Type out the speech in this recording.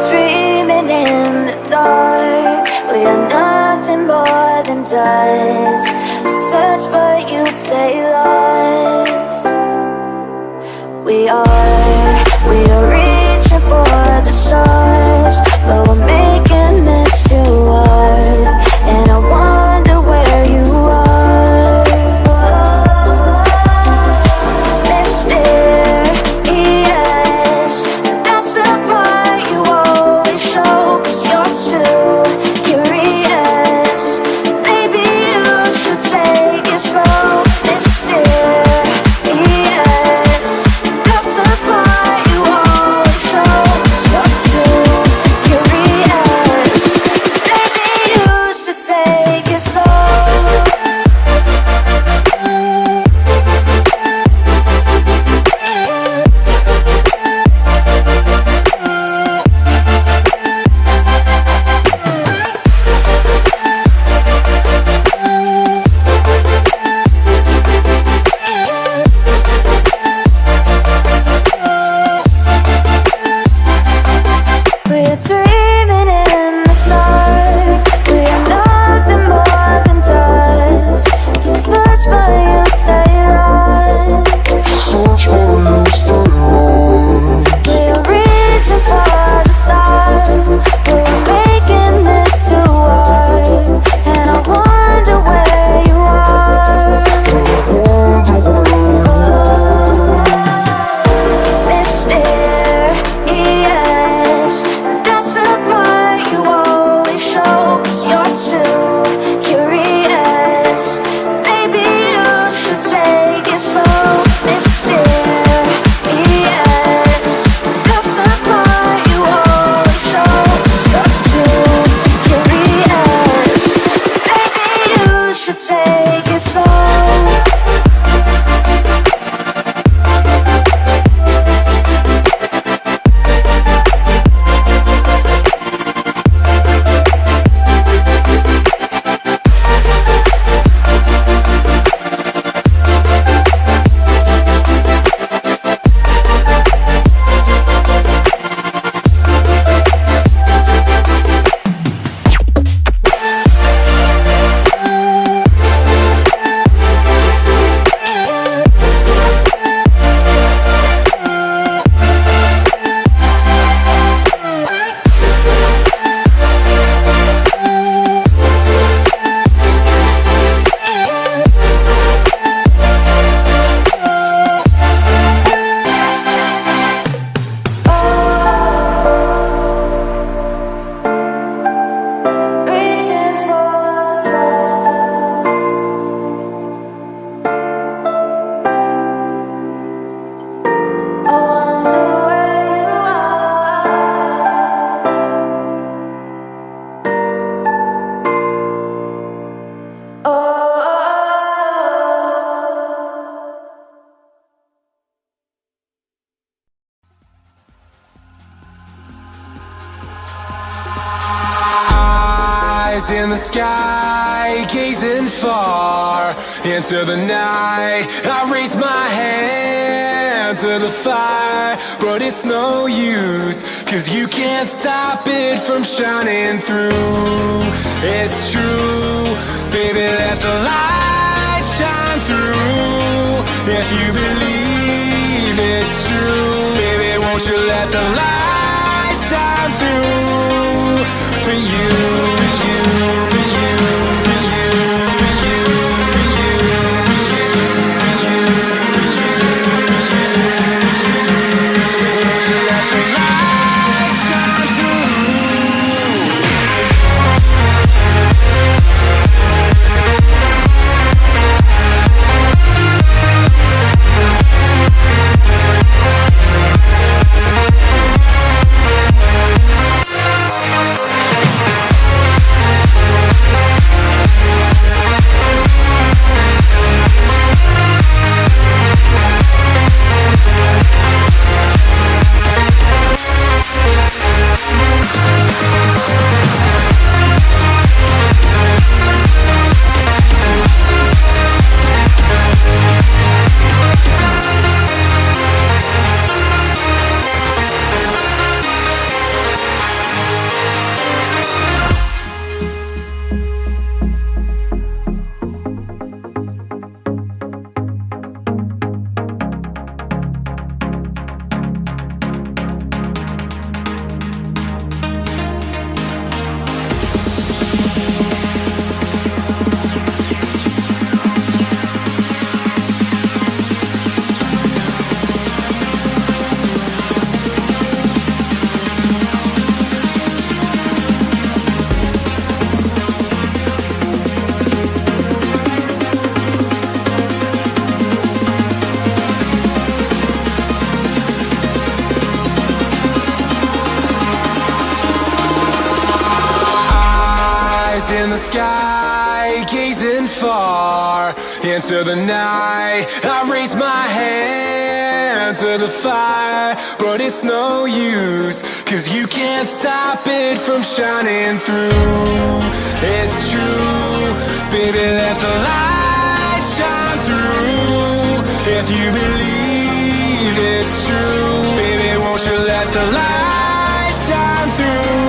dreaming in the dark. We are nothing more than dust. Search but you stay lost. We are reaching for the stars, but we're making this too hard. And I wonder where you are. Mysterious, that's the part you always show. 'Cause you're too curious. Maybe you should take it slow. Mysterious, that's the part you always show. 'Cause you're too curious. Maybe you should take it slow. We're dreaming in the dark. We are nothing more than dust. You search but you stay lost. We are reaching for the stars, but we're making this too hard. And I wonder where you are. Mysterious, that's the part you always show. 'Cause you're too curious. Maybe you should take it slow. Mysterious, that's the part you always show. 'Cause you're too curious. Maybe you should take it slow. Reaching for stars. I wonder where you are. Oh. Eyes in the sky, gazing far into the night. I raise my hand to the fire, but it's no use, 'cause you can't stop it from shining through. It's true, baby, let the light shine through. If you believe it's true, baby, won't you let the light shine through for you, for you, for you, for you, for you, for you, for you, won't you let the light shine through? sky, gazing far into the night. I raise my hand to the fire, but it's no use, 'cause you can't stop it from shining through. It's true, baby, let the light shine through. If you believe it's true, baby, won't you let the light shine through?